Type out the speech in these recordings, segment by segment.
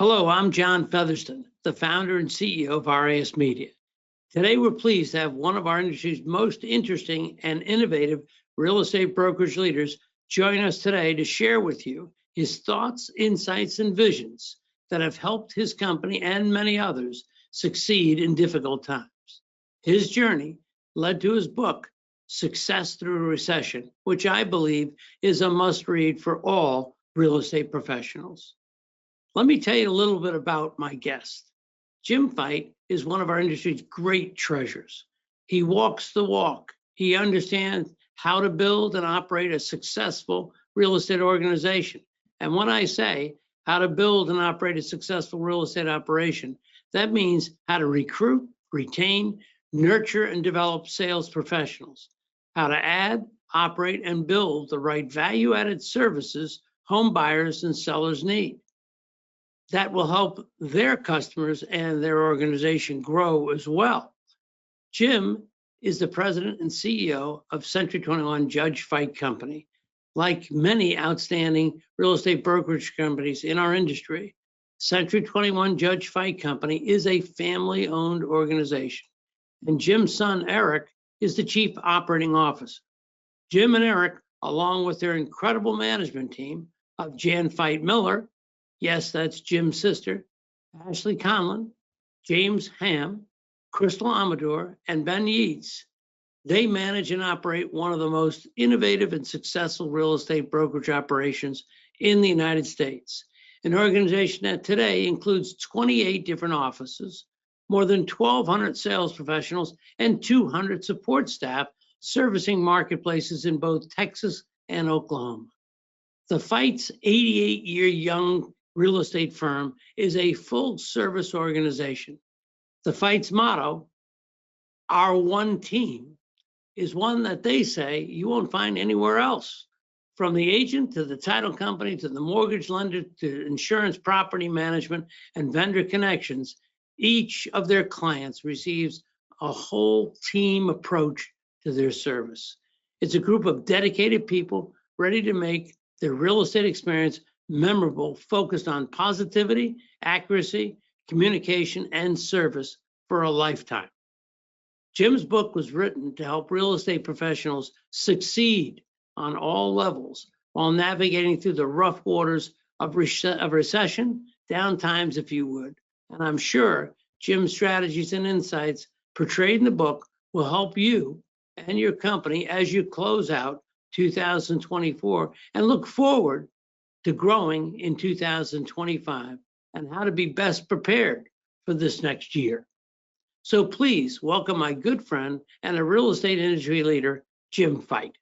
Hello, I'm John Featherston, the founder and CEO of RISMedia. Today, we're pleased to have one of our industry's most interesting and innovative real estate brokerage leaders join us today to share with you his thoughts, insights, and visions that have helped his company and many others succeed in difficult times. His journey led to his book, Success Through a Recession, which I believe is a must-read for all real estate professionals. Let me tell you a little bit about my guest. Jim Fite is one of our industry's great treasures. He walks the walk. He understands how to build and operate a successful real estate organization. And when I say how to build and operate a successful real estate operation, that means how to recruit, retain, nurture, and develop sales professionals, how to add, operate, and build the right value-added services home buyers and sellers need. That will help their customers and their organization grow as well. Jim is the president and CEO of Century 21 Judge Fite Company. Like many outstanding real estate brokerage companies in our industry, Century 21 Judge Fite Company is a family-owned organization, and Jim's son, Eric, is the chief operating officer. Jim and Eric, along with their incredible management team of Jan Fite Miller, yes, that's Jim's sister, Ashley Conlon, James Ham, Crystal Amador, and Ben Yeats. They manage and operate one of the most innovative and successful real estate brokerage operations in the United States. An organization that today includes 28 different offices, more than 1,200 sales professionals, and 200 support staff servicing marketplaces in both Texas and Oklahoma. The Fite's 88-year young real estate firm is a full-service organization. The Fite's motto, our one team, is one that they say you won't find anywhere else. From the agent to the title company to the mortgage lender to insurance, property management, and vendor connections, each of their clients receives a whole team approach to their service. It's a group of dedicated people ready to make their real estate experience memorable, focused on positivity, accuracy, communication, and service for a lifetime. Jim's book was written to help real estate professionals succeed on all levels while navigating through the rough waters of recession, down times, if you would. And I'm sure Jim's strategies and insights portrayed in the book will help you and your company as you close out 2024 and look forward to growing in 2025 and how to be best prepared for this next year. So please welcome my good friend and a real estate industry leader, Jim Fite.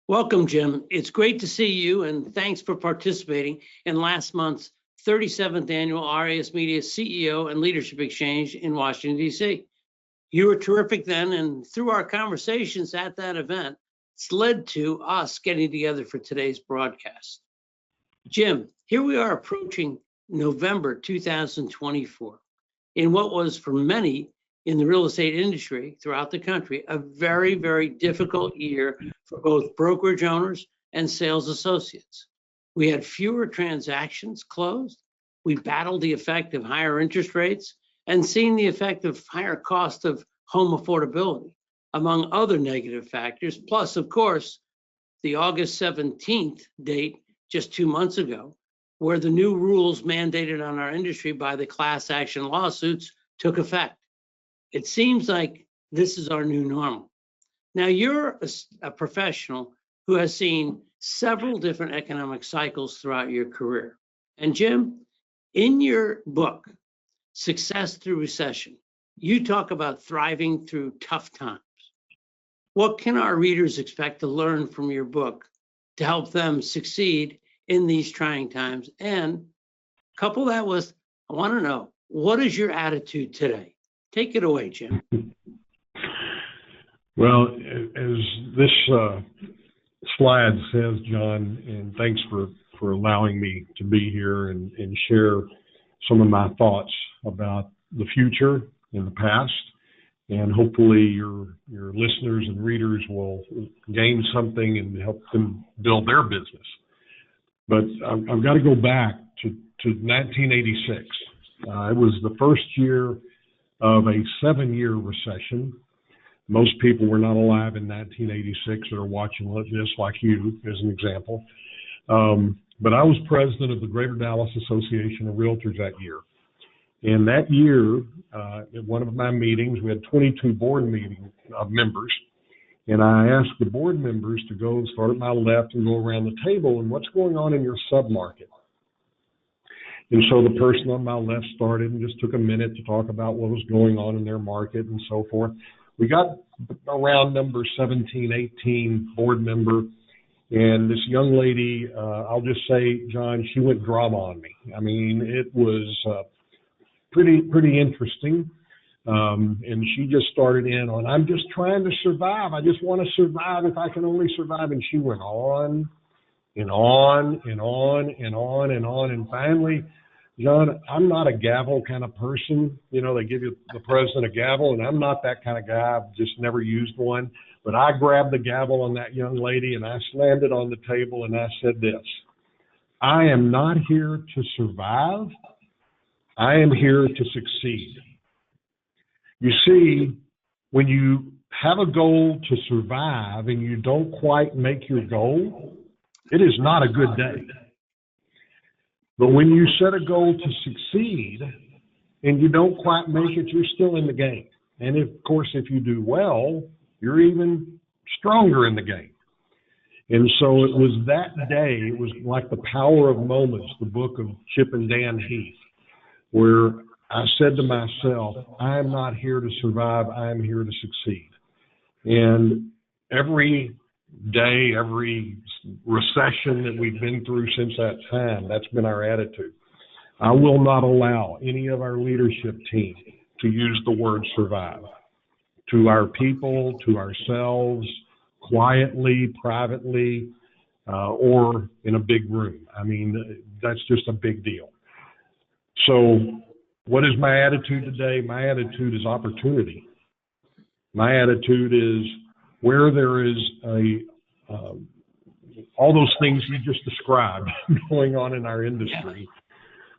Welcome, Jim. It's great to see you, and thanks for participating in last month's 37th annual RISMedia CEO and Leadership Exchange in Washington, D.C. You were terrific then, and through our conversations at that event, it's led to us getting together for today's broadcast. Jim, here we are approaching November 2024 in what was for many in the real estate industry throughout the country a very, very difficult year for both brokerage owners and sales associates. We had fewer transactions closed. We battled the effect of higher interest rates and seen the effect of higher cost of home affordability, among other negative factors, plus, of course, the August 17th date just 2 months ago, where the new rules mandated on our industry by the class action lawsuits took effect. It seems like this is our new normal. Now, you're a professional who has seen several different economic cycles throughout your career. And Jim, in your book, Success Through Recession, you talk about thriving through tough times. What can our readers expect to learn from your book to help them succeed in these trying times? And couple that with, I want to know, what is your attitude today? Take it away, Jim. Well, as this slide says, John, and thanks for allowing me to be here and share some of my thoughts about the future and the past. And hopefully your listeners and readers will gain something and help them build their business. But I've got to go back to to 1986. It was the first year of a 7-year recession. Most people were not alive in 1986 that are watching this, like you, as an example. But I was president of the Greater Dallas Association of Realtors that year. And that year, at one of my meetings, we had 22 board meeting members. And I asked the board members to go start at my left and go around the table and what's going on in your submarket. And so the person on my left started and just took a minute to talk about what was going on in their market and so forth. We got around number 17, 18 board member, and this young lady, I'll just say, John, she went drama on me. I mean, it was pretty interesting. And she just started in on, I'm just trying to survive. I just want to survive if I can only survive. And she went on and on and on and on and on. And finally, John, I'm not a gavel kind of person. You know, they give you the president a gavel, and I'm not that kind of guy. I've just never used one. But I grabbed the gavel on that young lady and I slammed it on the table and I said this: I am not here to survive. I am here to succeed. You see, when you have a goal to survive and you don't quite make your goal, it is not a good day. But when you set a goal to succeed and you don't quite make it, you're still in the game. And of course, if you do well, you're even stronger in the game. And so it was that day, it was like The Power of Moments, the book of Chip and Dan Heath, where I said to myself, I am not here to survive, I am here to succeed. And every day, every recession that we've been through since that time, that's been our attitude. I will not allow any of our leadership team to use the word survive. To our people, to ourselves, quietly, privately, or in a big room. I mean, that's just a big deal. So what is my attitude today? My attitude is opportunity. My attitude is where there is all those things you just described going on in our industry.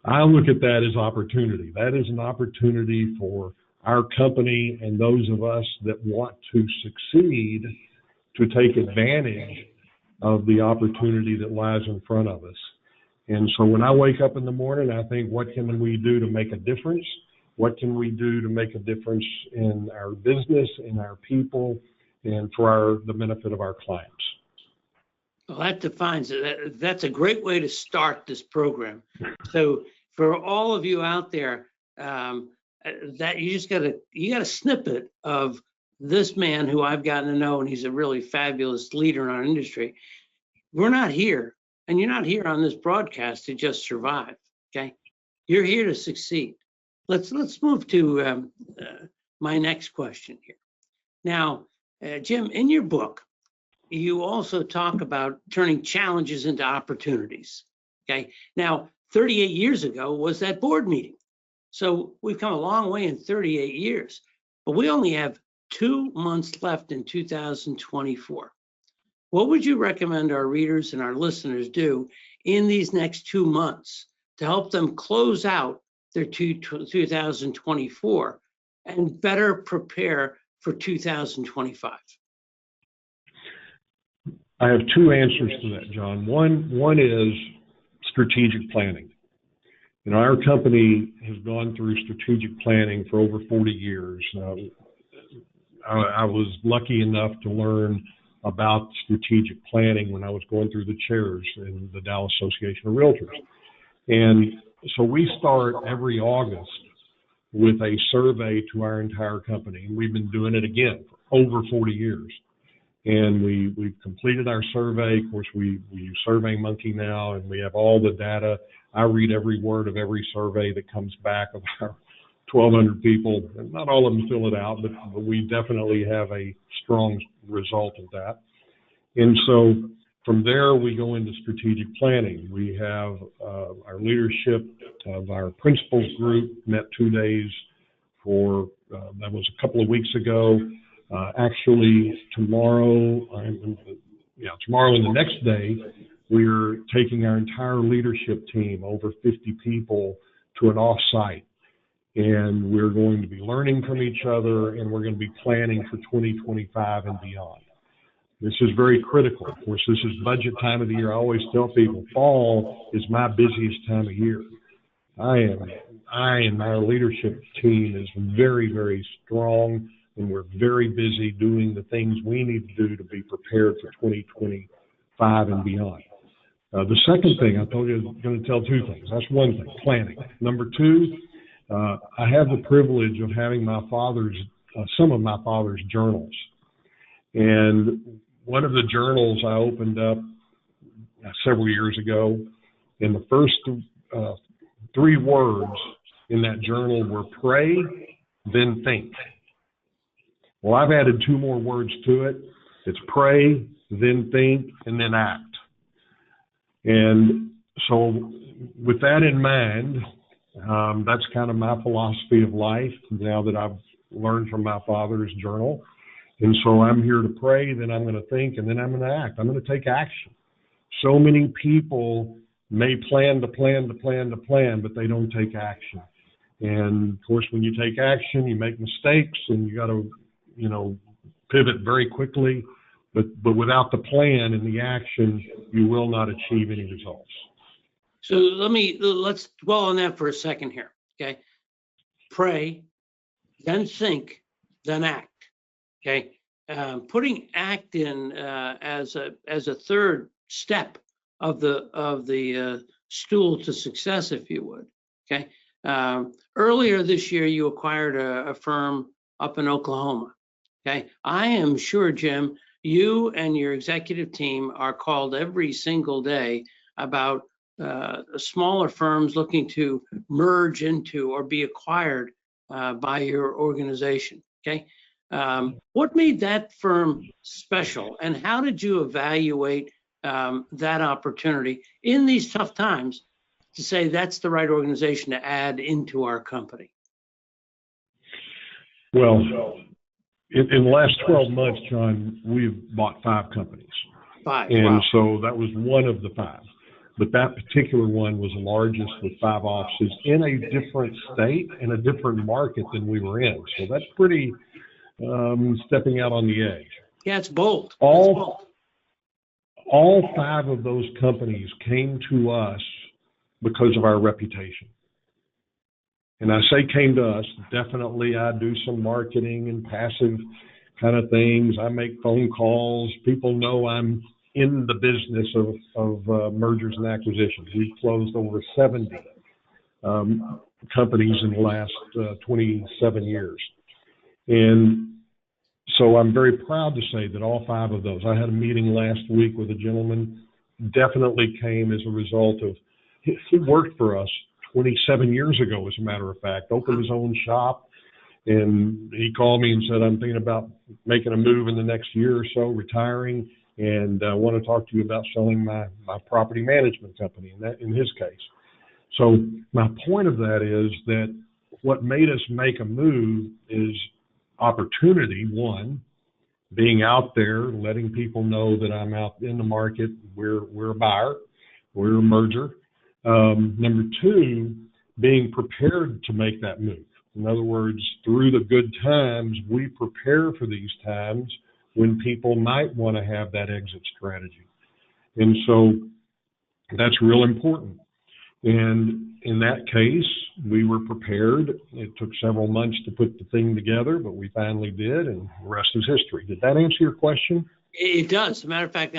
I look at that as opportunity. That is an opportunity for our company and those of us that want to succeed to take advantage of the opportunity that lies in front of us. And so when I wake up in the morning, I think, what can we do to make a difference? What can we do to make a difference in our business, in our people, and for the benefit of our clients? Well, that defines it. That's a great way to start this program. So for all of you out there, that you got a snippet of this man who I've gotten to know, and he's a really fabulous leader in our industry. We're not here, and you're not here on this broadcast to just survive. Okay, you're here to succeed. Let's move to my next question here. Now, Jim, in your book, you also talk about turning challenges into opportunities. Okay, now 38 years ago was that board meeting. So we've come a long way in 38 years, but we only have 2 months left in 2024. What would you recommend our readers and our listeners do in these next 2 months to help them close out their 2024 and better prepare for 2025? I have 2 answers to that, John. One is strategic planning. You know, our company has gone through strategic planning for over 40 years. I was lucky enough to learn about strategic planning when I was going through the chairs in the Dallas Association of Realtors. And so we start every August with a survey to our entire company. And we've been doing it again for over 40 years. And we've completed our survey. Of course, we use SurveyMonkey now, and we have all the data. I read every word of every survey that comes back of our 1,200 people. And not all of them fill it out, but we definitely have a strong result of that. And so from there, we go into strategic planning. We have our leadership of our principals group met 2 days for, that was a couple of weeks ago. Actually, tomorrow and the next day, We're taking our entire leadership team, over 50 people, to an off-site. And we're going to be learning from each other, and we're going to be planning for 2025 and beyond. This is very critical. Of course, this is budget time of the year. I always tell people fall is my busiest time of year. I and our leadership team is very, very strong, and we're very busy doing the things we need to do to be prepared for 2025 and beyond. The second thing, I told you I was going to tell two things. That's one thing, planning. Number two, I have the privilege of having some of my father's journals. And one of the journals I opened up several years ago, and the first three words in that journal were pray, then think. Well, I've added two more words to it. It's pray, then think, and then act. And so with that in mind, that's kind of my philosophy of life now that I've learned from my father's journal. And so I'm here to pray, then I'm going to think, and then I'm going to act. I'm going to take action. So many people may plan, but they don't take action. And of course, when you take action, you make mistakes, and you got to, pivot very quickly. But without the plan and the action, you will not achieve any results. So let's dwell on that for a second here. Okay, pray, then think, then act. Okay, putting act in as a third step of the stool to success, if you would. Okay, earlier this year you acquired a firm up in Oklahoma. Okay, I am sure, Jim, you and your executive team are called every single day about smaller firms looking to merge into or be acquired by your organization. Okay, what made that firm special, and how did you evaluate that opportunity in these tough times to say that's the right organization to add into our company? Well, in the last 12 months, John, we've bought 5 companies. 5, and wow. So that was one of the 5. But that particular one was the largest with 5 offices in a different state and a different market than we were in. So that's pretty stepping out on the edge. Yeah, it's bold. All 5 of those companies came to us because of our reputation. And I say came to us, definitely I do some marketing and passive kind of things. I make phone calls. People know I'm in the business of mergers and acquisitions. We've closed over 70 companies in the last 27 years. And so I'm very proud to say that all 5 of those, I had a meeting last week with a gentleman, definitely came as a result of, he worked for us 27 years ago, as a matter of fact, opened his own shop, and he called me and said, I'm thinking about making a move in the next year or so, retiring, and I want to talk to you about selling my property management company, in his case. So my point of that is that what made us make a move is opportunity, one, being out there, letting people know that I'm out in the market, we're a buyer, we're a merger. Number 2, being prepared to make that move. In other words, through the good times, we prepare for these times when people might want to have that exit strategy. And so that's real important. And in that case, we were prepared. It took several months to put the thing together, but we finally did, and the rest is history. Did that answer your question? It does. As a matter of fact,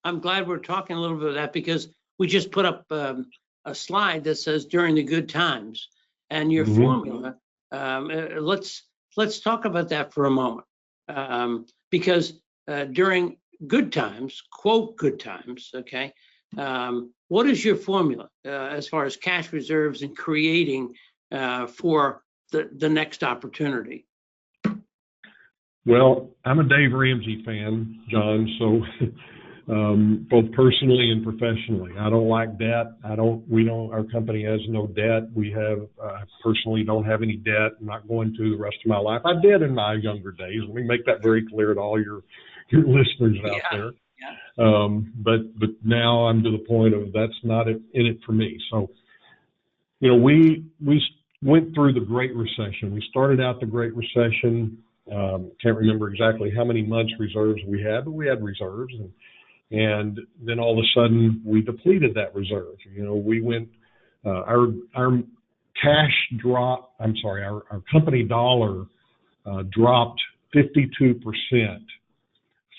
I'm glad we're talking a little bit of that, because we just put up a slide that says during the good times, and your formula. Let's talk about that for a moment, because during good times, quote good times, okay, what is your formula as far as cash reserves and creating for the next opportunity? Well, I'm a Dave Ramsey fan, John, so both personally and professionally. I don't like debt. Our company has no debt. I personally don't have any debt. I'm not going to the rest of my life. I did in my younger days. Let me make that very clear to all your listeners out there. But now I'm to the point of that's not in it for me. So, you know, we went through the Great Recession. We started out the Great Recession. Can't remember exactly how many months reserves we had, but we had reserves. And then all of a sudden we depleted that reserve. You know, we went, our cash drop, our company dollar dropped 52%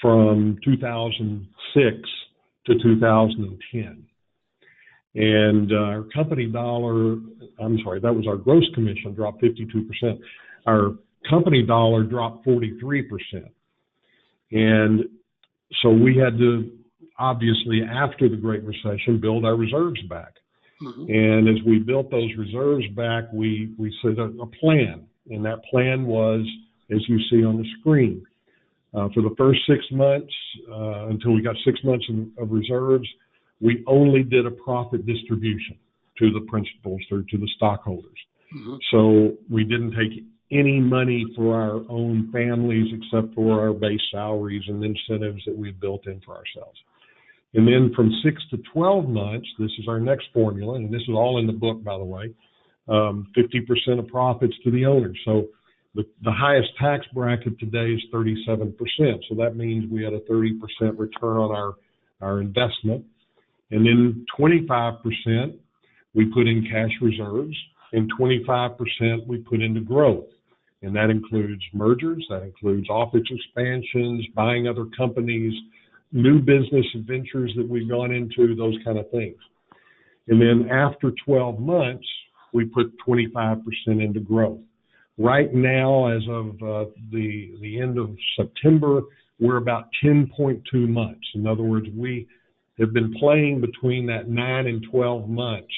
from 2006 to 2010. And our company dollar, that was our gross commission dropped 52%. Our company dollar dropped 43%. And so we had to, obviously, after the Great Recession, build our reserves back. Mm-hmm. And as we built those reserves back, we set a plan. And that plan was, as you see on the screen, for the first 6 months, until we got 6 months of reserves, we only did a profit distribution to the principals or to the stockholders. Mm-hmm. So we didn't take any money for our own families except for our base salaries and incentives that we had built in for ourselves. And then from 6 to 12 months, this is our next formula, and this is all in the book, by the way, 50% of profits to the owners. So the highest tax bracket today is 37%. So that means we had a 30% return on our investment. And then 25% we put in cash reserves, and 25% we put into growth. And that includes mergers, that includes office expansions, buying other companies, new business ventures that we've gone into, those kind of things. And then after 12 months, we put 25% into growth. Right now, as of the end of September, we're about 10.2 months. In other words, we have been playing between that 9 and 12 months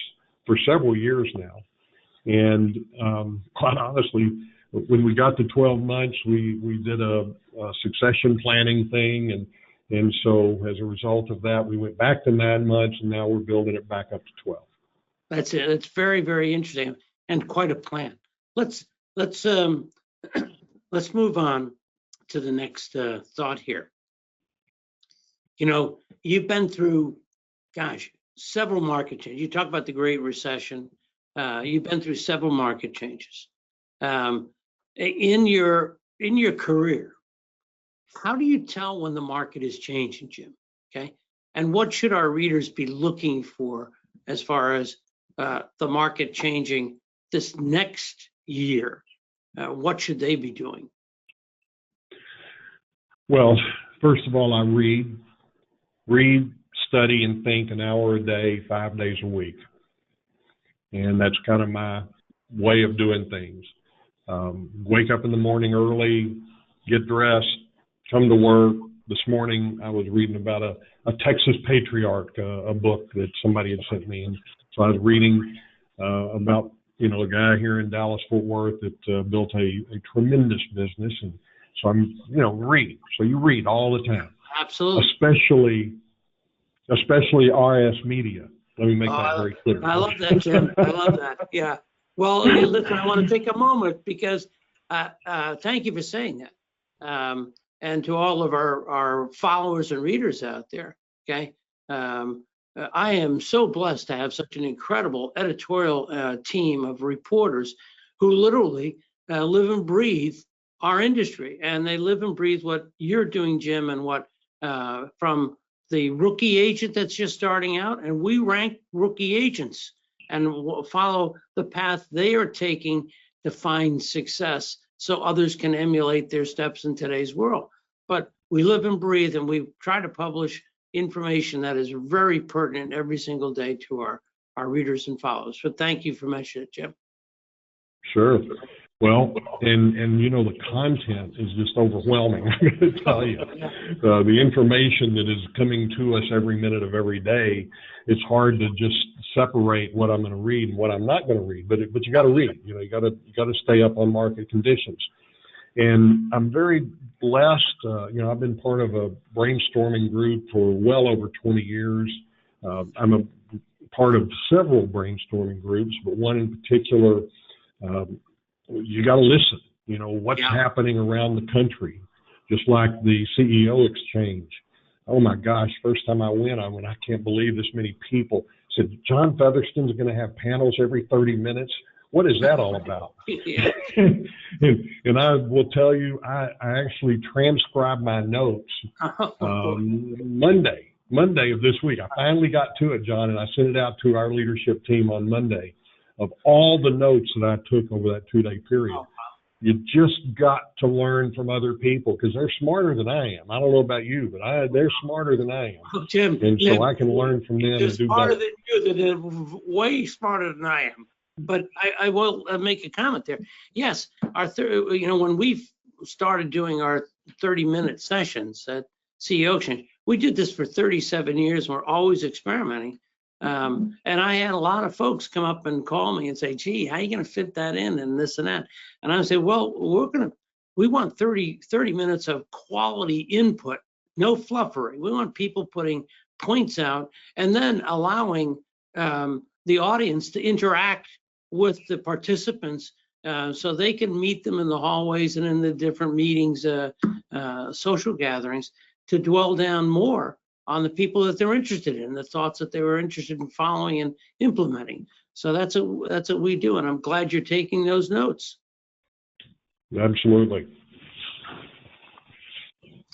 for several years now. And quite honestly, when we got to 12 months, we did a succession planning thing. And so as a result of that, we went back to 9 months, and now we're building it back up to 12. That's it. It's very, very interesting and quite a plan. Let's move on to the next thought here. You know, you've been through, several market changes. You talk about the Great Recession. You've been through several market changes. In your career, how do you tell when the market is changing, Jim? Okay, and what should our readers be looking for as far as the market changing this next year? What should they be doing? Well, first of all, I read, study, and think an hour a day, 5 days a week. And that's kind of my way of doing things. Wake up in the morning early, get dressed, come to work. This morning I was reading about a Texas patriarch, a book that somebody had sent me. And so I was reading about, a guy here in Dallas, Fort Worth that built a tremendous business. And so I'm, reading. So you read all the time. Absolutely. Especially RISMedia. Let me make that very clear. I love that, Jim. I love that. Yeah. Well, listen, I want to take a moment because thank you for saying that. And to all of our followers and readers out there, okay? I am so blessed to have such an incredible editorial team of reporters who literally live and breathe our industry. And they live and breathe what you're doing, Jim, and what from the rookie agent that's just starting out, and we rank rookie agents and follow the path they are taking to find success so others can emulate their steps in today's world. But we live and breathe, and we try to publish information that is very pertinent every single day to our readers and followers. So thank you for mentioning it, Jim. Sure. Well, and the content is just overwhelming, I'm going to tell you. The information that is coming to us every minute of every day, it's hard to just separate what I'm going to read and what I'm not going to read. But you got to read. You got to stay up on market conditions. And I'm very blessed. I've been part of a brainstorming group for well over 20 years. I'm a part of several brainstorming groups, but one in particular. You got to listen, what's happening around the country, just like the CEO exchange. oh my gosh, first time I went, I can't believe this many people. I said, John Featherston's going to have panels every 30 minutes. What is that all about? Yeah. and I will tell you, I actually transcribed my notes Monday of this week. I finally got to it, John, and I sent it out to our leadership team on Monday of all the notes that I took over that 2-day period. Oh, wow. You just got to learn from other people because they're smarter than I am. I don't know about you, but they're smarter than I am. Oh, Jim, And so I can learn from them and do smarter better. than you, they're way smarter than I am. But I will make a comment there. Yes, when we started doing our 30-minute sessions at CEO Exchange, we did this for 37 years. We're always experimenting. And I had a lot of folks come up and call me and say, gee, how are you going to fit that in and this and that? And I say, well, we want 30 minutes of quality input, no fluffery. We want people putting points out and then allowing the audience to interact with the participants so they can meet them in the hallways and in the different meetings, social gatherings, to dwell down more on the people that they're interested in, the thoughts that they were interested in following and implementing. So that's what we do, and I'm glad you're taking those notes. Absolutely.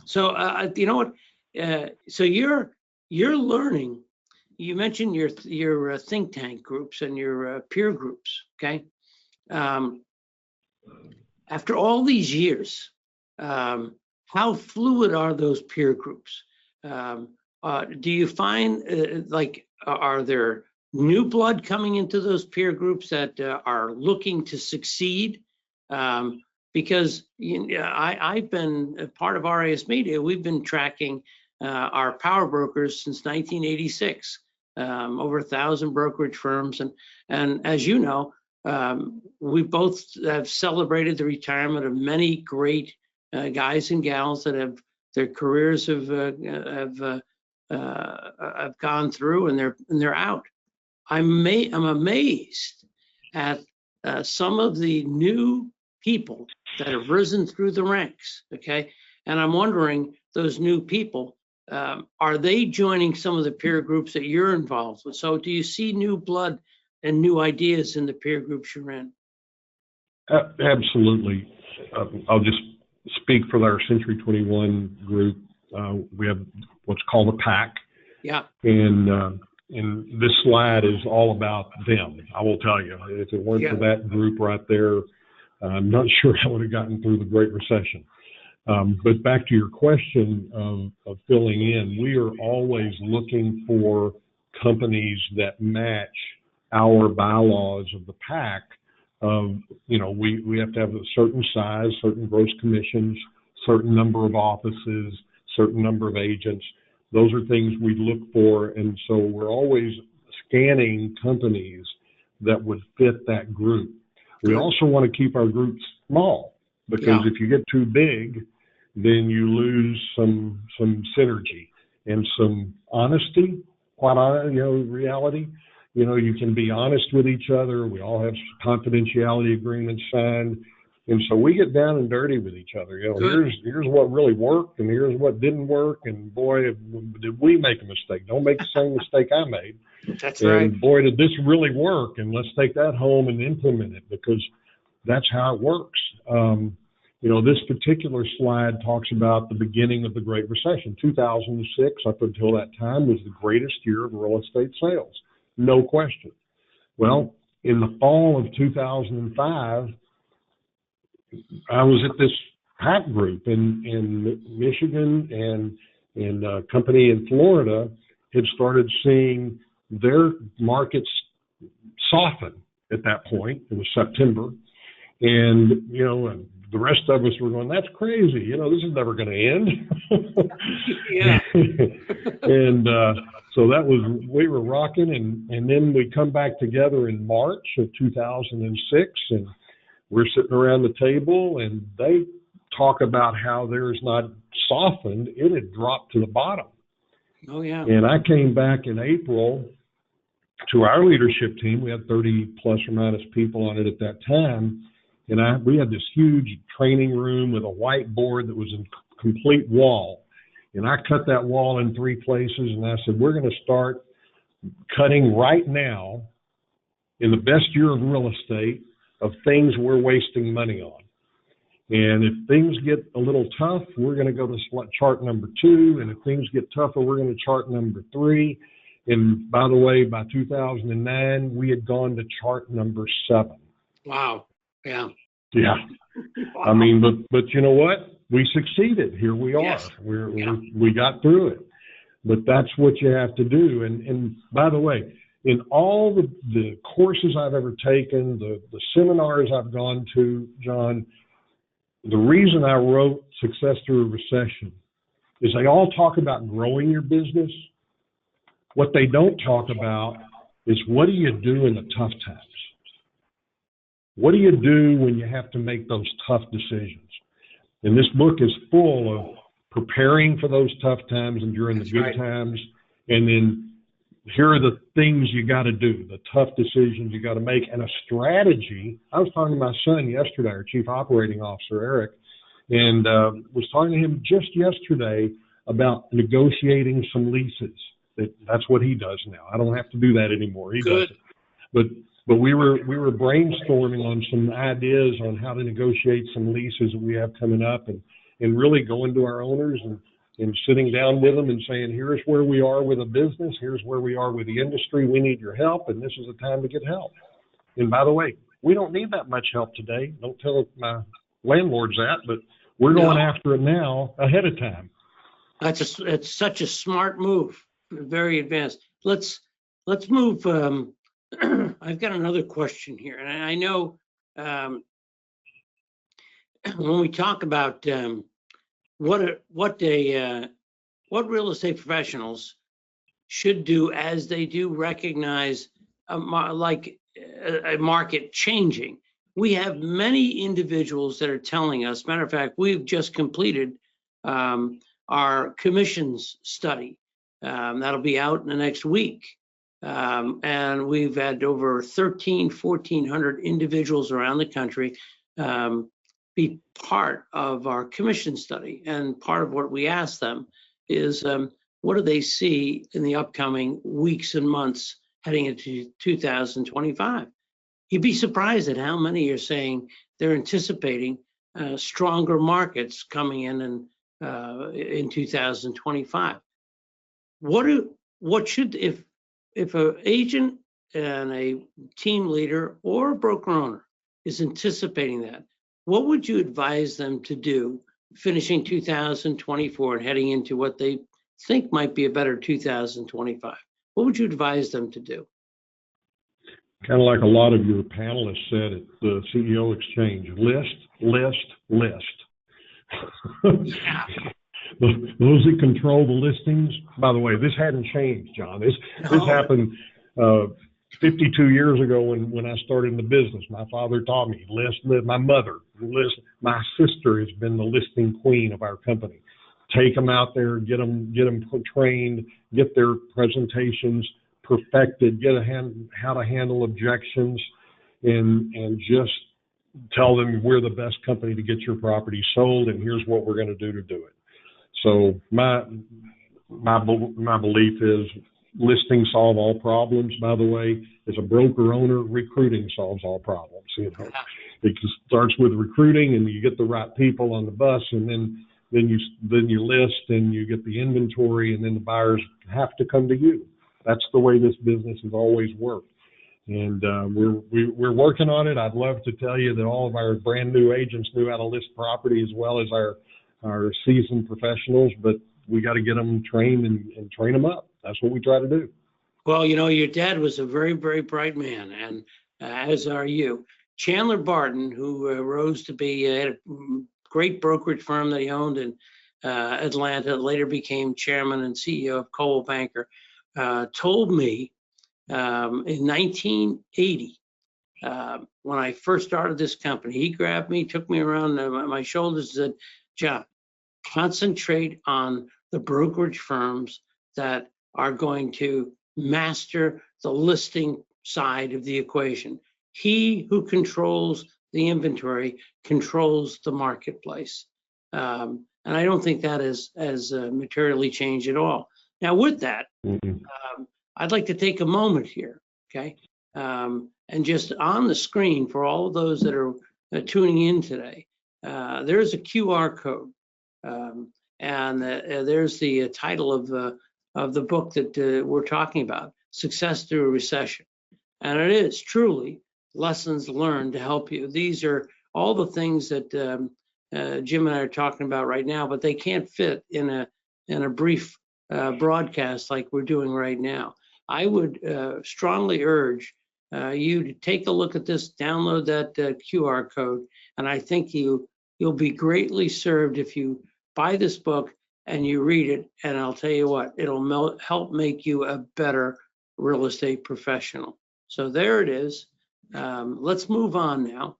So you know what? So you're learning. You mentioned your think tank groups and your peer groups. Okay. After all these years, how fluid are those peer groups? Do you find are there new blood coming into those peer groups that are looking to succeed? Because I've been a part of RISMedia. We've been tracking our power brokers since 1986, over 1,000 brokerage firms, and as you know, we both have celebrated the retirement of many great guys and gals that have their careers have gone through and they're out. I'm amazed at some of the new people that have risen through the ranks. Okay, and I'm wondering, those new people, are they joining some of the peer groups that you're involved with? So do you see new blood and new ideas in the peer groups you're in? Absolutely. I'll just speak for our Century 21 group. We have what's called a pack. Yeah. And this slide is all about them. I will tell you, if it weren't for that group right there, I'm not sure I would have gotten through the Great Recession. But back to your question of filling in, we are always looking for companies that match our bylaws of the pack. We have to have a certain size, certain gross commissions, certain number of offices, certain number of agents. Those are things we look for. And so we're always scanning companies that would fit that group. We also want to keep our groups small, because if you get too big, then you lose some synergy and some honesty, reality. You can be honest with each other. We all have confidentiality agreements signed. And so we get down and dirty with each other. Here's what really worked, and here's what didn't work. And boy, did we make a mistake. Don't make the same mistake I made. That's right. And boy, did this really work. And let's take that home and implement it, because that's how it works. This particular slide talks about the beginning of the Great Recession. 2006, up until that time, was the greatest year of real estate sales. No question. Well, in the fall of 2005, I was at this pack group in Michigan, and a company in Florida had started seeing their markets soften at that point. It was September. And, the rest of us were going, that's crazy. This is never going to end. Yeah. And so we were rocking. And then we come back together in March of 2006, and we're sitting around the table, and they talk about how theirs not softened. It had dropped to the bottom. Oh, yeah. And I came back in April to our leadership team. We had 30 plus or minus people on it at that time. And we had this huge training room with a whiteboard that was a complete wall. And I cut that wall in 3 places, and I said, we're going to start cutting right now in the best year of real estate of things we're wasting money on. And if things get a little tough, we're going to go to chart number 2. And if things get tougher, we're going to chart number 3. And by the way, by 2009, we had gone to chart number 7. Wow. Yeah. Yeah. Wow. I mean, but you know what? We succeeded. Here we are. Yes. We got through it. But that's what you have to do. And by the way, in all the courses I've ever taken, the seminars I've gone to, John, the reason I wrote Success Through a Recession is they all talk about growing your business. What they don't talk about is what do you do in the tough times? What do you do when you have to make those tough decisions? And this book is full of preparing for those tough times and during the good times. And then here are the things you got to do, the tough decisions you got to make, and a strategy. I was talking to my son yesterday, our Chief Operating Officer, Eric, and was talking to him just yesterday about negotiating some leases. That's what he does now. I don't have to do that anymore. He does it. But we were brainstorming on some ideas on how to negotiate some leases that we have coming up, and really going to our owners and sitting down with them and saying, here's where we are with a business, here's where we are with the industry, we need your help, and this is the time to get help. And by the way, we don't need that much help today. Don't tell my landlords that, but we're going after it now ahead of time. It's such a smart move, very advanced. Let's move. I've got another question here, and I know when we talk about what real estate professionals should do as they do recognize a market changing. We have many individuals that are telling us, matter of fact, we've just completed our commissions study. That'll be out in the next week. And we've had over 1,400 individuals around the country be part of our commission study. And part of what we ask them is, what do they see in the upcoming weeks and months heading into 2025? You'd be surprised at how many are saying they're anticipating stronger markets coming in 2025. What should, if an agent and a team leader or a broker owner is anticipating that, what would you advise them to do finishing 2024 and heading into what they think might be a better 2025? What would you advise them to do? Kind of like a lot of your panelists said at the CEO Exchange, list. Yeah. Those that control the listings, by the way, this hadn't changed, John. This happened 52 years ago when I started in the business. My father taught me, my mother, my sister has been the listing queen of our company. Take them out there, get them trained, get their presentations perfected, how to handle objections, and just tell them we're the best company to get your property sold, and here's what we're going to do it. So my belief is listings solve all problems. By the way, as a broker owner, recruiting solves all problems. You know, it starts with recruiting, and you get the right people on the bus, and then you list, and you get the inventory, and then the buyers have to come to you. That's the way this business has always worked, and we're working on it. I'd love to tell you that all of our brand new agents knew how to list property as well as our seasoned professionals, but we got to get them trained and train them up. That's what we try to do. Well, you know, your dad was a very, very bright man, and as are you. Chandler Barton, who rose to be a great brokerage firm that he owned in Atlanta, later became chairman and CEO of Coldwell Banker, told me in 1980, when I first started this company, he grabbed me, took me around my shoulders and said, John, concentrate on the brokerage firms that are going to master the listing side of the equation. He who controls the inventory controls the marketplace. And I don't think that has materially changed at all. Now, with that, I'd like to take a moment here, okay? And just on the screen for all of those that are tuning in today, there's a QR code. And there's the title of the book that we're talking about, Success Through a Recession. And it is truly lessons learned to help you. These are all the things that Jim and I are talking about right now, but they can't fit in a brief broadcast like we're doing right now. I would strongly urge you to take a look at this, download that QR code, and I think you'll be greatly served if you buy this book and you read it. And I'll tell you what, it'll help make you a better real estate professional. So there it is. Let's move on now.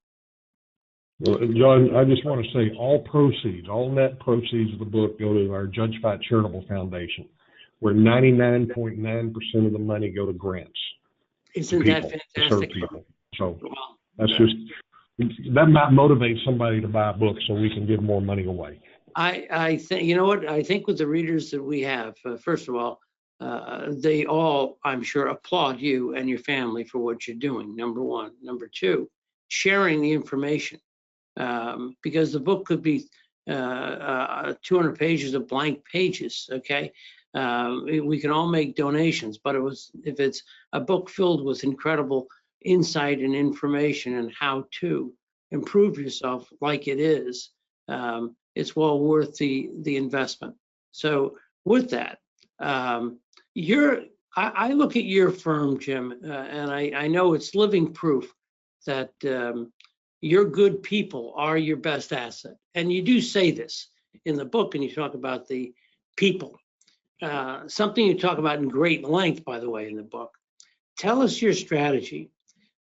Well, John, I just want to say all net proceeds of the book go to our Judge Fight Charitable Foundation, where 99.9% of the money go to grants. Isn't that fantastic? People. So that's that might motivate somebody to buy a book so we can give more money away. I think, you know what, I think with the readers that we have, first of all, they all, I'm sure, applaud you and your family for what you're doing, number one. Number two, sharing the information, because the book could be 200 pages of blank pages, okay? We can all make donations, but if it's a book filled with incredible insight and information and how to improve yourself like it is, it's well worth the investment. So with that, I look at your firm, Jim, and I know it's living proof that your good people are your best asset. And you do say this in the book, and you talk about the people. Something you talk about in great length, by the way, in the book. Tell us your strategy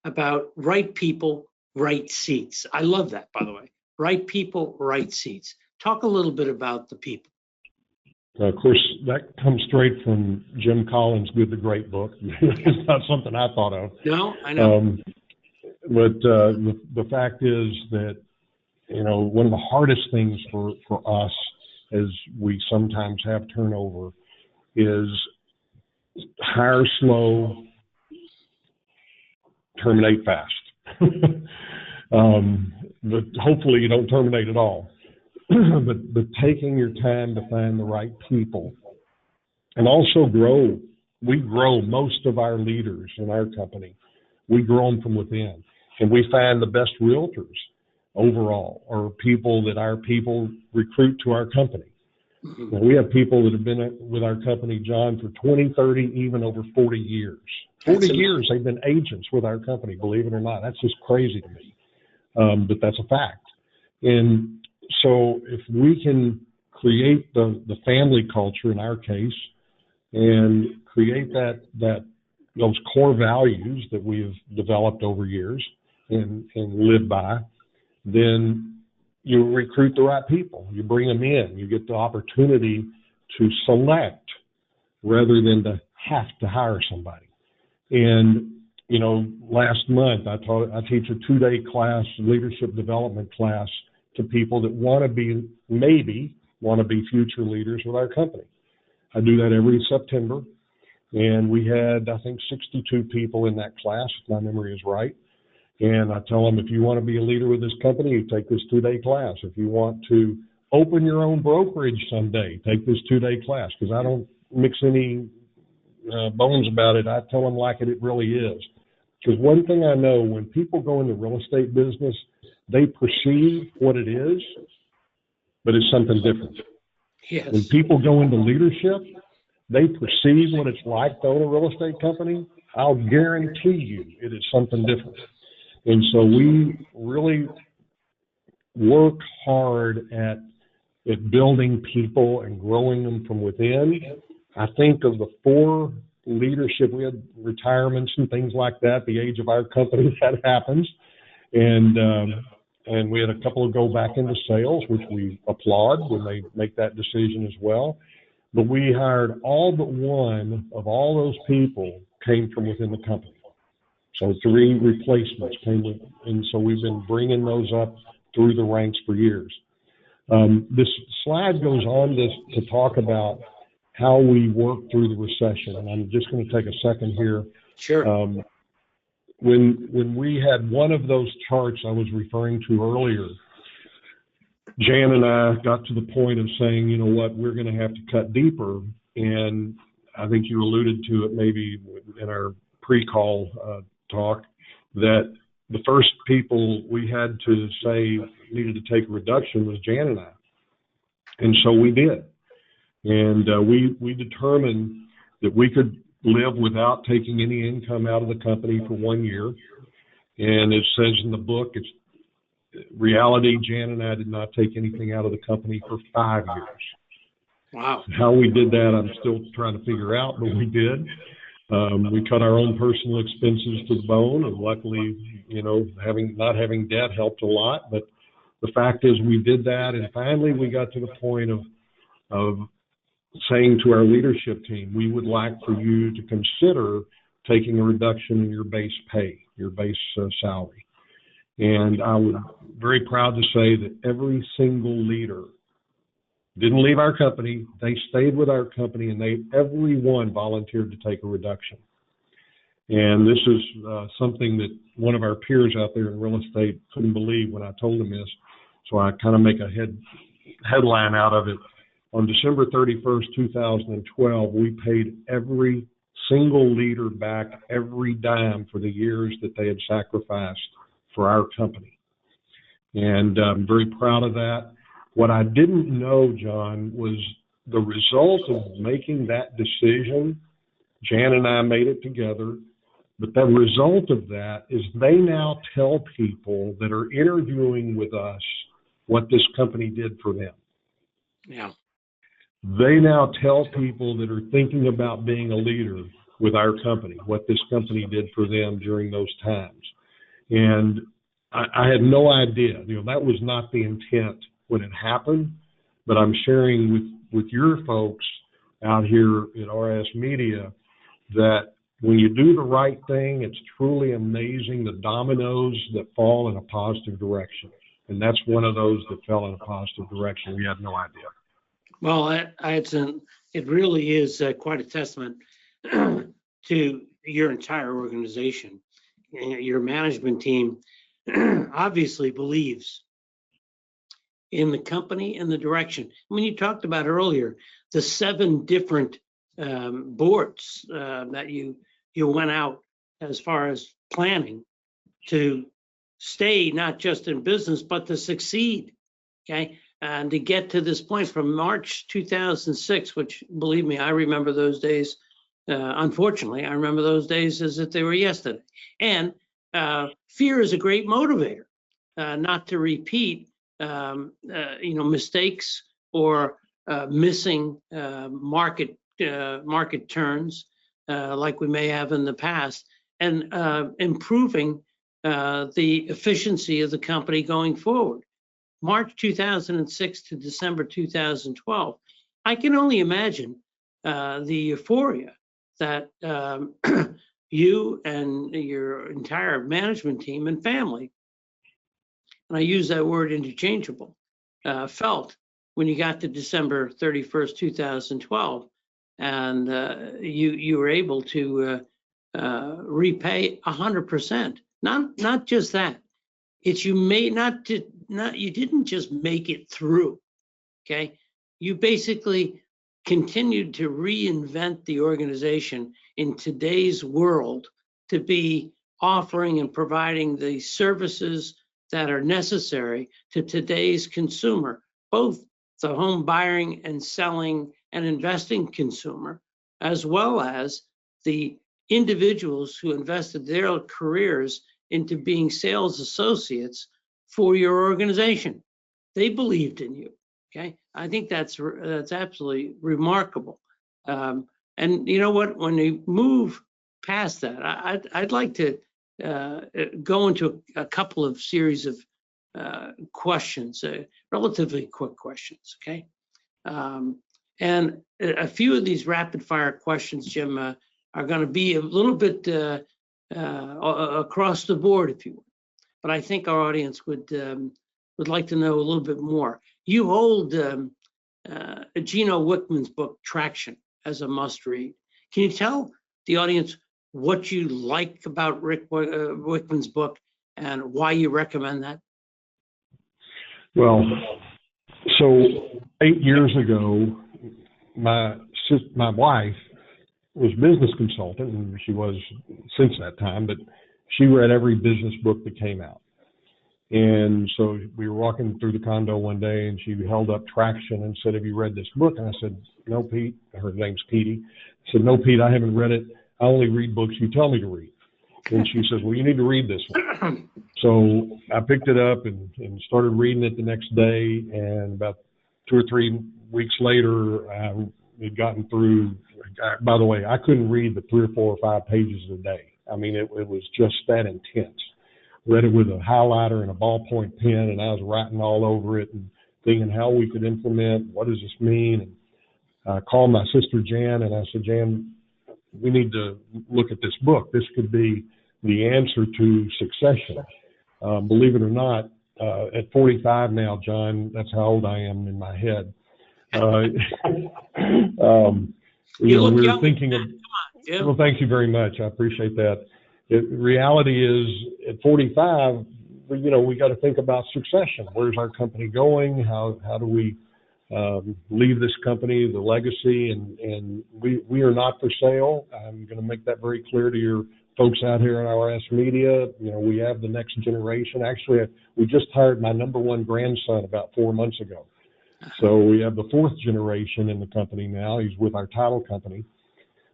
about right people, right seats. I love that, by the way. Right people, right seats. Talk a little bit about the people. Of course, that comes straight from Jim Collins' Good to Great book. It's not something I thought of. No, I know. But the fact is that, one of the hardest things for us as we sometimes have turnover is hire slow, terminate fast. But hopefully you don't terminate at all. but taking your time to find the right people, and also grow. We grow most of our leaders in our company. We grow them from within, and we find the best realtors overall, or people that our people recruit to our company. Now, we have people that have been with our company, John, for 20, 30, even over 40 years. 40 years they've been agents with our company, believe it or not. That's just crazy to me. But that's a fact. And so if we can create the family culture, in our case, and create those core values that we've developed over years and live by, then you recruit the right people. You bring them in. You get the opportunity to select rather than to have to hire somebody. And, last month I teach a 2-day class, leadership development class, to people that want to be future leaders with our company. I do that every September. And we had, I think, 62 people in that class, if my memory is right. And I tell them, if you want to be a leader with this company, you take this 2-day class. If you want to open your own brokerage someday, take this 2-day class, because I don't mix any bones about it. I tell them like it really is. Because one thing I know, when people go into real estate business, they perceive what it is, but it's something different. Yes. When people go into leadership, they perceive what it's like to own a real estate company. I'll guarantee you it is something different. And so we really work hard at building people and growing them from within. I think of the 4 leadership, we had retirements and things like that, the age of our company, that happens. And we had a couple of go back into sales, which we applaud when they make that decision as well. But we hired all but one of all those people came from within the company. So 3 replacements came with, and so we've been bringing those up through the ranks for years. This slide goes on to talk about how we worked through the recession, and I'm just going to take a second here. Sure. When we had one of those charts I was referring to earlier, Jan and I got to the point of saying, you know what, we're going to have to cut deeper. And I think you alluded to it maybe in our pre-call talk, that the first people we had to say needed to take a reduction was Jan and I. And so we did. And we determined that we could live without taking any income out of the company for 1 year. And it says in the book, it's reality, Jan and I did not take anything out of the company for 5 years. Wow. How we did that, I'm still trying to figure out, but we did. We cut our own personal expenses to the bone, and luckily, you know, not having debt helped a lot. But the fact is, we did that, and finally, we got to the point of saying to our leadership team, we would like for you to consider taking a reduction in your base pay, your base salary. And I was very proud to say that every single leader didn't leave our company. They stayed with our company, and everyone volunteered to take a reduction. And this is something that one of our peers out there in real estate couldn't believe when I told him this. So I kind of make a headline out of it. On December 31st, 2012, we paid every single leader back every dime for the years that they had sacrificed for our company. And I'm very proud of that. What I didn't know, John, was the result of making that decision. Jan and I made it together, but the result of that is they now tell people that are interviewing with us what this company did for them. Yeah. They now tell people that are thinking about being a leader with our company, what this company did for them during those times. And I had no idea, you know, that was not the intent when it happened, but I'm sharing with your folks out here at RISMedia that when you do the right thing, it's truly amazing the dominoes that fall in a positive direction. And that's one of those that fell in a positive direction. We had no idea. Well, it really is quite a testament to your entire organization. Your management team obviously believes in the company and the direction. I mean, you talked about earlier the 7 different boards that you went out as far as planning to stay not just in business but to succeed. Okay, and to get to this point from March 2006, which believe me, I remember those days. Unfortunately, I remember those days as if they were yesterday. And fear is a great motivator, not to repeat mistakes or missing market turns like we may have in the past, and improving the efficiency of the company going forward. March 2006 to December 2012, I can only imagine the euphoria that you and your entire management team and family, and I use that word interchangeable, felt when you got to December 31st, 2012, and you were able to repay 100%. Not just that, it's you didn't just make it through. Okay, you basically continued to reinvent the organization in today's world to be offering and providing the services that are necessary to today's consumer, both the home buying and selling and investing consumer, as well as the individuals who invested their careers into being sales associates for your organization. They believed in you. Okay, I think that's absolutely remarkable. And you know what? When you move past that, I'd like to go into a couple of series of questions, relatively quick questions. Okay, and a few of these rapid fire questions, Jim, are going to be a little bit across the board, if you will. But I think our audience would like to know a little bit more. You hold Gino Wickman's book, Traction, as a must read. Can you tell the audience what you like about Rick Wickman's book and why you recommend that? Well, so 8 years ago, my wife was a business consultant, and she was since that time, but she read every business book that came out. And so we were walking through the condo one day, and she held up Traction and said, "Have you read this book?" And I said, "No, Pete." Her name's Petey. I said, "No, Pete, I haven't read it. I only read books you tell me to read." And she says, "Well, you need to read this one." So I picked it up and started reading it the next day. And about 2 or 3 weeks later, I had gotten through. By the way, I couldn't read the 3 or 4 or 5 pages a day. I mean, it was just that intense. Read it with a highlighter and a ballpoint pen, and I was writing all over it and thinking how we could implement, what does this mean? And I called my sister Jan, and I said, "Jan, we need to look at this book. This could be the answer to succession." Believe it or not, at 45 now, John, that's how old I am in my head. We were thinking of, well, thank you very much. I appreciate that. Reality is, at 45, we got to think about succession. Where's our company going? How do we leave this company, the legacy? And we are not for sale. I'm going to make that very clear to your folks out here at RISMedia. We have the next generation. Actually, we just hired my #1 grandson about 4 months ago. So we have the 4th generation in the company now. He's with our title company.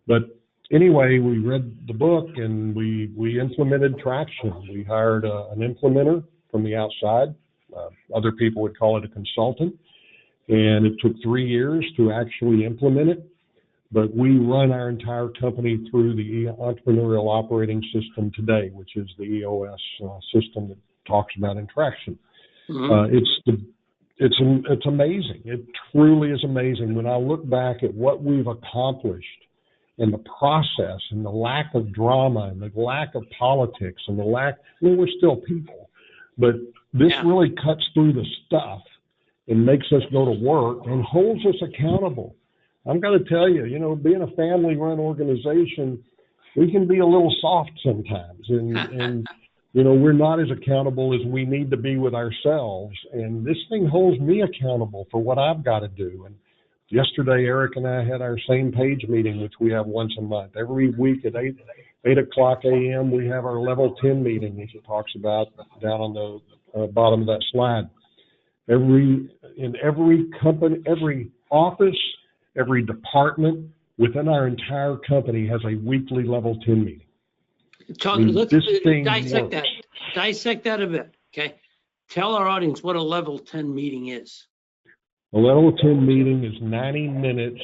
But anyway, we read the book and we implemented Traction. We hired an implementer from the outside. Other people would call it a consultant. And it took 3 years to actually implement it. But we run our entire company through the entrepreneurial operating system today, which is the EOS system that talks about in Traction. Mm-hmm. It's amazing. It truly is amazing. When I look back at what we've accomplished and the process and the lack of drama and the lack of politics and we're still people, but this really cuts through the stuff and makes us go to work and holds us accountable. I'm going to tell you, being a family-run organization, we can be a little soft sometimes, and we're not as accountable as we need to be with ourselves. And this thing holds me accountable for what I've got to do. And yesterday, Eric and I had our same page meeting, which we have once a month. Every week at 8 o'clock a.m., we have our level 10 meeting, which it talks about down on the bottom of that slide. In every company, every office, every department within our entire company has a weekly level 10 meeting. Dissect that a bit, okay? Tell our audience what a level 10 meeting is. A level 10 meeting is 90 minutes.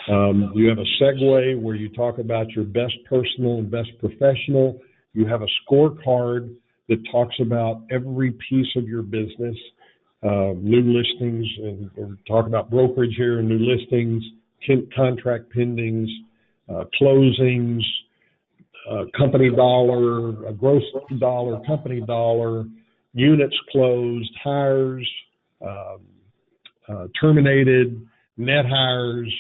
You have a segue where you talk about your best personal and best professional. You have a scorecard that talks about every piece of your business, new listings, and talk about brokerage here, new listings, contract pendings, closings, company dollar, gross dollar, company dollar, units closed, hires, terminated, net hires,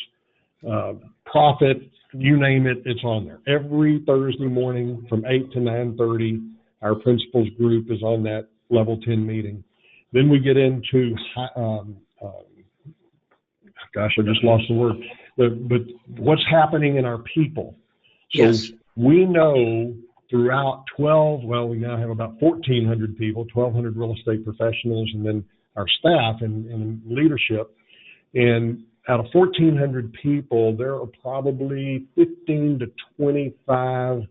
profit, you name it, it's on there. Every Thursday morning from 8 to 9:30, our principals group is on that level 10 meeting. Then we get into, gosh, I just lost the word, but what's happening in our people. So yes. We know throughout we now have about 1,400 people, 1,200 real estate professionals, and then our staff and leadership. And out of 1,400 people, there are probably 15 to 25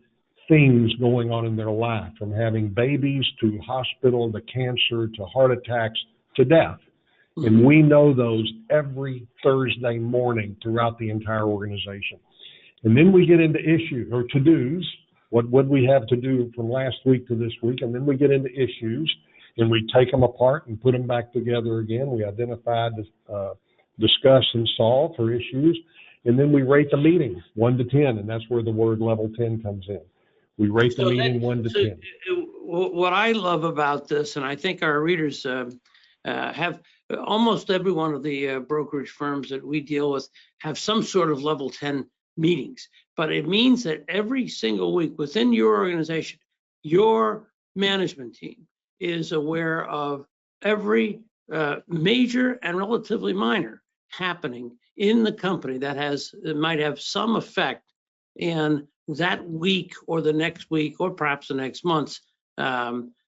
things going on in their life, from having babies to hospital to cancer to heart attacks to death. Mm-hmm. And we know those every Thursday morning throughout the entire organization. And then we get into issues or to-dos. What would we have to do from last week to this week? And then we get into issues, and we take them apart and put them back together again. We identify, discuss, and solve for issues. And then we rate the meeting 1 to 10, and that's where the word level 10 comes in. We rate the meeting 1 to 10. What I love about this, and I think our readers have almost every one of the brokerage firms that we deal with have some sort of level 10 meetings. But it means that every single week within your organization, your management team is aware of every major and relatively minor happening in the company that might have some effect in that week or the next week or perhaps the next month's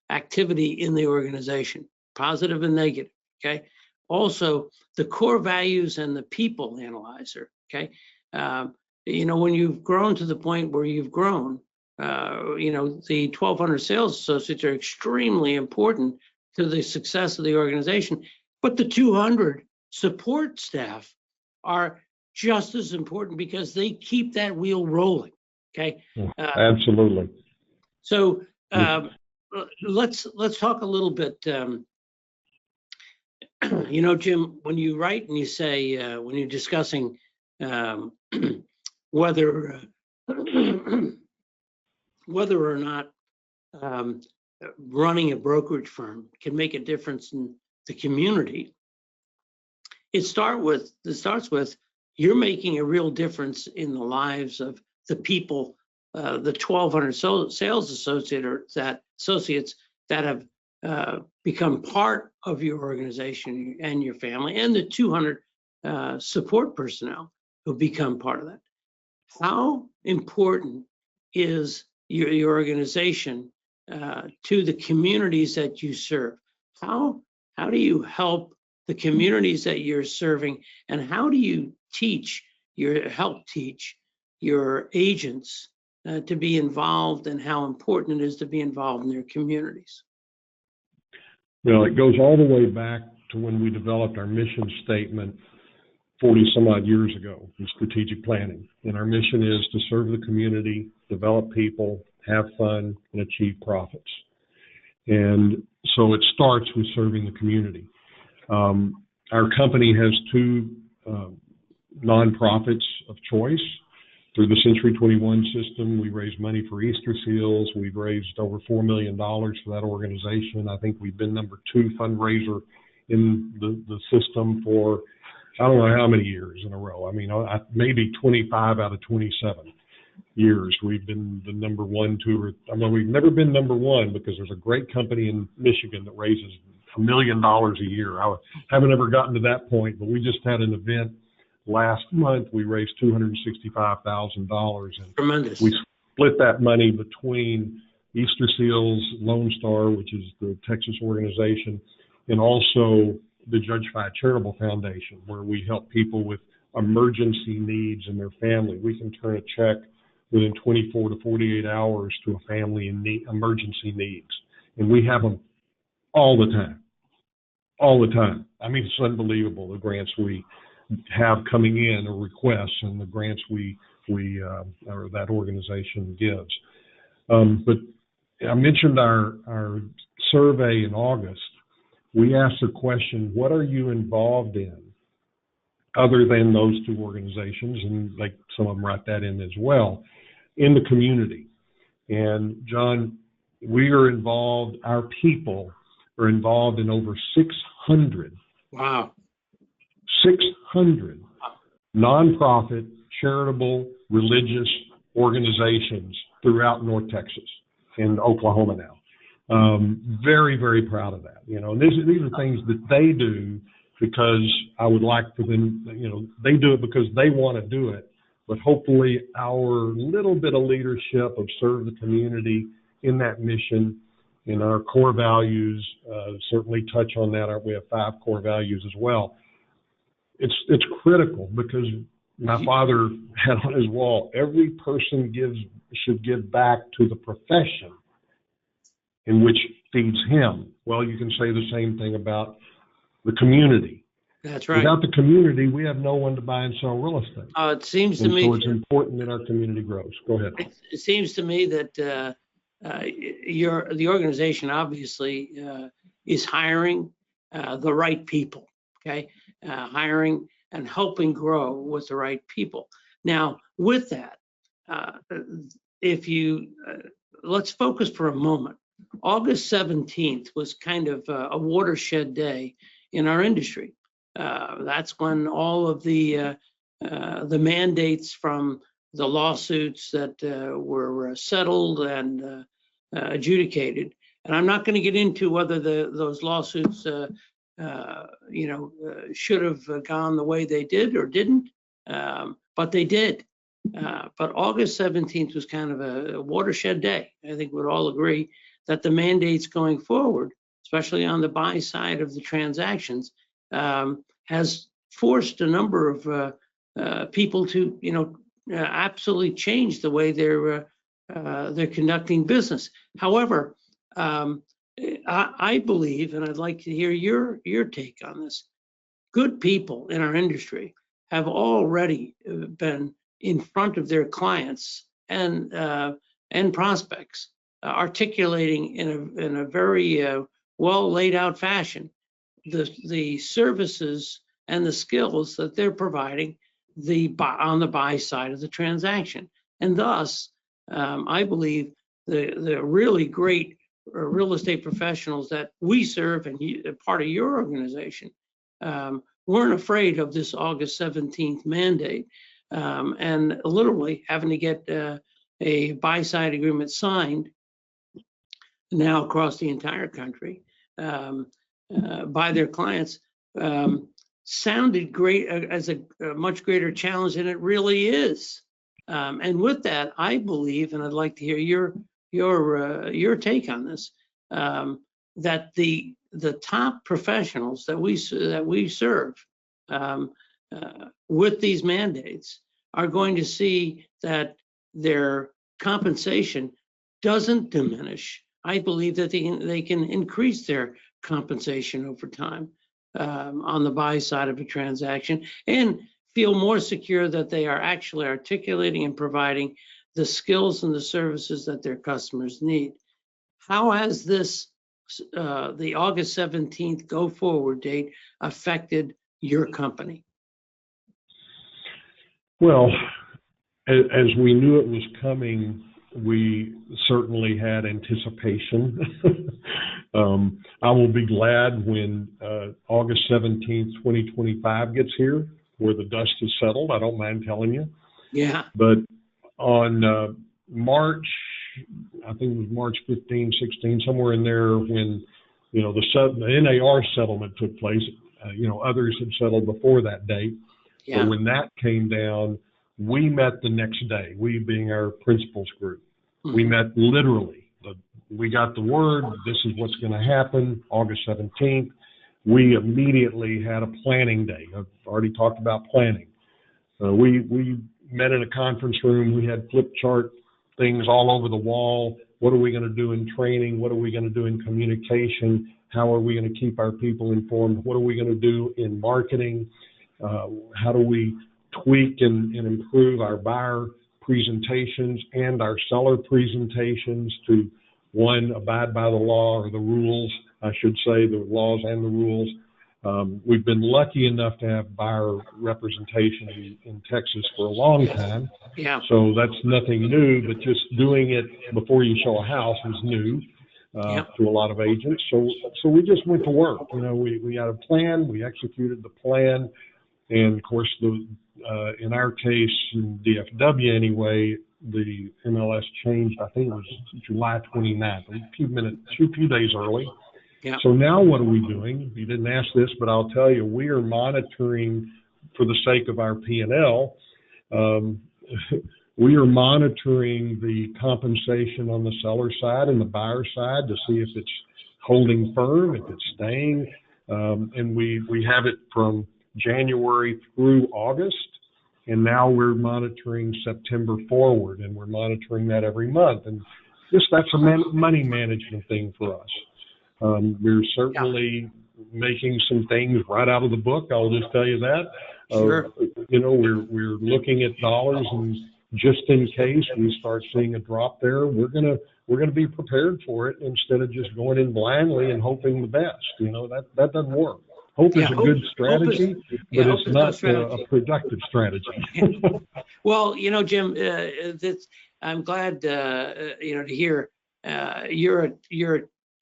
activity in the organization, positive and negative. Okay. Also, the core values and the people analyzer. Okay. When you've grown to the point where you've grown, the 1,200 sales associates are extremely important to the success of the organization, but the 200 support staff are just as important because they keep that wheel rolling. Okay. Absolutely. So let's talk a little bit. Jim, when you write and you say when you're discussing whether or not running a brokerage firm can make a difference in the community, it starts with you're making a real difference in the lives of the people, the 1,200 sales associates that have become part of your organization and your family, and the 200 support personnel who become part of that. How important is your organization to the communities that you serve? How do you help the communities that you're serving, and how do you help teach your agents to be involved, and how important it is to be involved in their communities? Well, it goes all the way back to when we developed our mission statement 40 some odd years ago in strategic planning. And our mission is to serve the community, develop people, have fun, and achieve profits. And so it starts with serving the community. Our company has two nonprofits of choice. Through the Century 21 system, we raise money for Easter Seals. We've raised over $4 million for that organization. I think we've been number 2 fundraiser in the system for I don't know how many years in a row. I mean, maybe 25 out of 27 years we've been the number 1, 2, or we've never been number 1 because there's a great company in Michigan that raises $1 million a year. I haven't ever gotten to that point, but we just had an event last month. We raised $265,000, and tremendous. We split that money between Easter Seals, Lone Star, which is the Texas organization, and also the Judge Fye Charitable Foundation, where we help people with emergency needs in their family. We can turn a check within 24 to 48 hours to a family in emergency needs. And we have them all the time. All the time. I mean, it's unbelievable, the grants we have coming in, or requests, and the grants or that organization gives. But I mentioned our survey in August. We asked the question, what are you involved in other than those two organizations? And like some of them write that in as well, in the community. And John, we are involved, our people are involved in over 600. Wow. 600 nonprofit, charitable, religious organizations throughout North Texas and Oklahoma now. Very, very proud of that. And these are things that they do because I would like for them, they do it because they want to do it. But hopefully our little bit of leadership of serve the community in that mission, in our core values, certainly touch on that. We have 5 core values as well. It's critical because my father had on his wall, every person should give back to the profession in which feeds him. Well, you can say the same thing about the community. That's right. Without the community, we have no one to buy and sell real estate. It seems to me. So it's important that our community grows. Go ahead. It seems to me that the organization obviously is hiring the right people. Okay, hiring and helping grow with the right people. Now, with that, let's focus for a moment. August 17th was kind of a watershed day in our industry. That's when all of the mandates from the lawsuits that were settled and adjudicated. And I'm not going to get into whether those lawsuits, should have gone the way they did or didn't, but they did. But August 17th was kind of a watershed day. I think we'd all agree that the mandates going forward, especially on the buy side of the transactions, has forced a number of people to, absolutely change the way they're conducting business. However, I believe, and I'd like to hear your take on this, good people in our industry have already been in front of their clients and prospects, articulating in a very well laid out fashion the services and the skills that they're providing on the buy side of the transaction. And thus, I believe the really great real estate professionals that we serve and part of your organization weren't afraid of this August 17th mandate, and literally having to get a buy-side agreement signed now across the entire country by their clients sounded great as a much greater challenge than it really is. And with that, I believe, and I'd like to hear your take on this, that the top professionals that we serve with these mandates are going to see that their compensation doesn't diminish. I believe that they can increase their compensation over time on the buy side of a transaction and feel more secure that they are actually articulating and providing the skills and the services that their customers need. How has this, the August 17th go forward date, affected your company? Well, as we knew it was coming, we certainly had anticipation. I will be glad when August 17th, 2025 gets here, where the dust is settled. I don't mind telling you. Yeah. But on March, I think it was March 15, 16, somewhere in there, when the NAR settlement took place. Others had settled before that date. Yeah. But when that came down, we met the next day, we being our principals group. Mm-hmm. We met literally. We got the word, this is what's going to happen, August 17th. We immediately had a planning day. I've already talked about planning. We met in a conference room. We had flip chart things all over the wall. What are we going to do in training? What are we going to do in communication? How are we going to keep our people informed? What are we going to do in marketing? How do we tweak and improve our buyer presentations and our seller presentations to, one, abide by the law or the rules, I should say, the laws and the rules. We've been lucky enough to have buyer representation in Texas for a long time. Yeah. So that's nothing new, but just doing it before you show a house is new to a lot of agents. So we just went to work. We had a plan, we executed the plan, and of course, in our case, in DFW anyway, the MLS changed, I think it was July 29th, a few days early. Yeah. So now what are we doing? You didn't ask this, but I'll tell you, we are monitoring, for the sake of our P&L, we are monitoring the compensation on the seller side and the buyer side to see if it's holding firm, if it's staying. And we have it from January through August. And now we're monitoring September forward, and we're monitoring that every month. And that's a money management thing for us. We're certainly making some things right out of the book. I'll just tell you that. Sure. We're looking at dollars, and just in case we start seeing a drop there, we're gonna be prepared for it instead of just going in blindly and hoping the best. That doesn't work. Hope is a good strategy, but it's not a productive strategy. Well, Jim, I'm glad to hear you're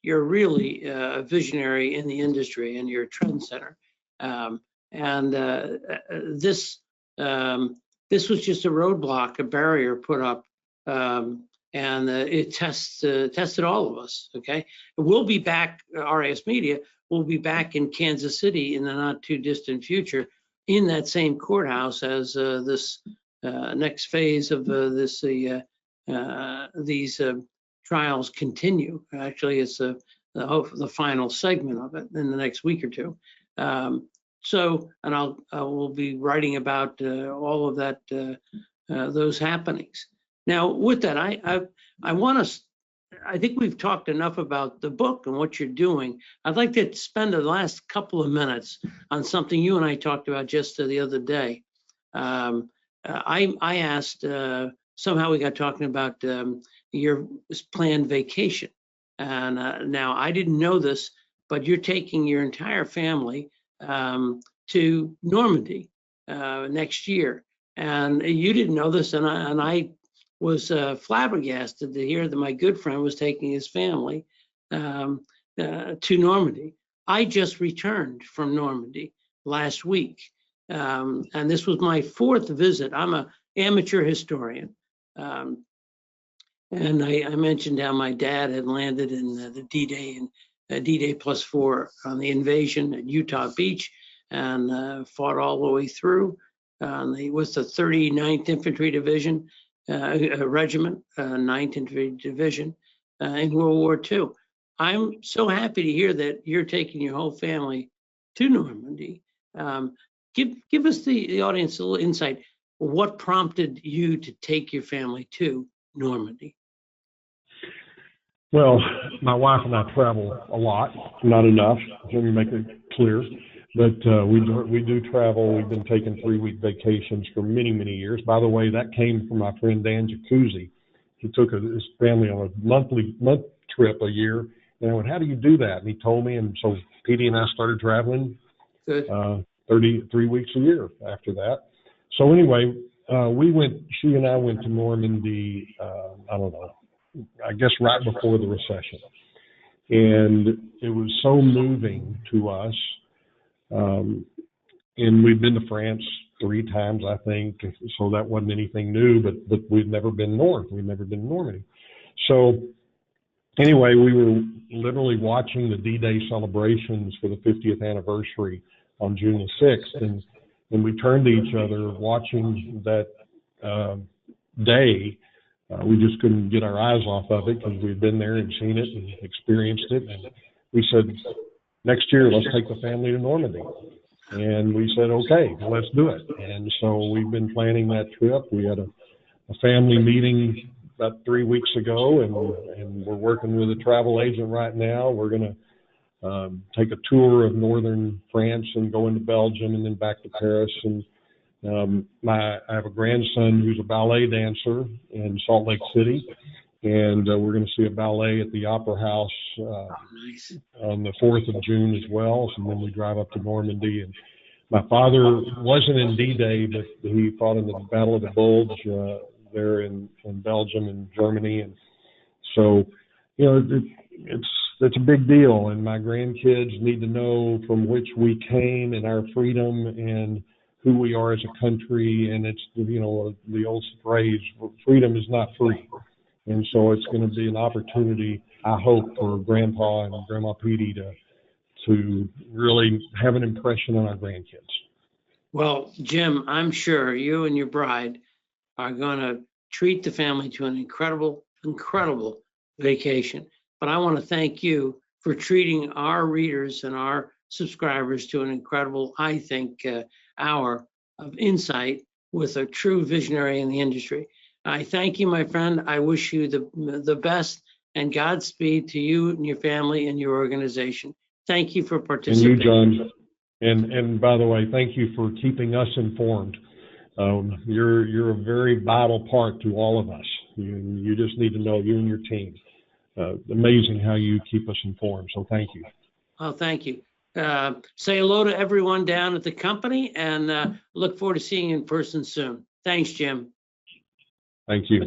you're really a visionary in the industry and you're a trend setter. This was just a roadblock, a barrier put up, it tested all of us. Okay, we'll be back. RISMedia will be back in Kansas City in the not too distant future, in that same courthouse as this next phase of these trials continue. Actually, it's the final segment of it in the next week or two. And I will be writing about all of that, those happenings. Now, with that, I want to. I think we've talked enough about the book and what you're doing. I'd like to spend the last couple of minutes on something you and I talked about just the other day. I asked. Somehow we got talking about your planned vacation, and now I didn't know this, but you're taking your entire family to Normandy next year, and you didn't know this, and I was flabbergasted to hear that my good friend was taking his family to Normandy. I just returned from Normandy last week, and this was my 4th visit. I'm an amateur historian, and I mentioned how my dad had landed in the D-Day and D-Day +4 on the invasion at Utah Beach, and fought all the way through. He was the 39th Infantry Division Regiment, 9th Infantry Division in World War II. I'm so happy to hear that you're taking your whole family to Normandy. Give us the audience a little insight. What prompted you to take your family to Normandy? Well, my wife and I travel a lot, not enough. Let me make it clear. But we do travel. We've been taking 3-week vacations for many, many years. By the way, that came from my friend Dan Jacuzzi. He took his family on a month trip a year. And I went, how do you do that? And he told me. And so Petey and I started traveling 33 weeks a year after that. So anyway, she and I went to Normandy, I don't know, I guess right before the recession. And it was so moving to us. And we've been to France 3 times, I think, so that wasn't anything new, but we've never been north. We've never been to Normandy. So anyway, we were literally watching the D-Day celebrations for the 50th anniversary on June the 6th, and we turned to each other watching that day. We just couldn't get our eyes off of it because we'd been there and seen it and experienced it. And we said, next year, let's take the family to Normandy. And we said, okay, let's do it. And so we've been planning that trip. We had a family meeting about 3 weeks ago, and we're working with a travel agent right now. We're going to take a tour of northern France and go into Belgium and then back to Paris. And I have a grandson who's a ballet dancer in Salt Lake City. And we're going to see a ballet at the Opera House on the 4th of June as well. So then we drive up to Normandy. And my father wasn't in D-Day, but he fought in the Battle of the Bulge there in Belgium and Germany. And so, it's a big deal. And my grandkids need to know from which we came and our freedom and who we are as a country. And it's, the old phrase, freedom is not free. And so it's going to be an opportunity, I hope, for Grandpa and Grandma Petey to really have an impression on our grandkids. Well, Jim, I'm sure you and your bride are going to treat the family to an incredible, incredible vacation. But I want to thank you for treating our readers and our subscribers to an incredible, I think, hour of insight with a true visionary in the industry. I thank you, my friend. I wish you the best and Godspeed to you and your family and your organization. Thank you for participating. And you, John. And by the way, thank you for keeping us informed. You're a very vital part to all of us. You just need to know, you and your team. Amazing how you keep us informed. So thank you. Oh, thank you. Say hello to everyone down at the company, and look forward to seeing you in person soon. Thanks, Jim. Thank you.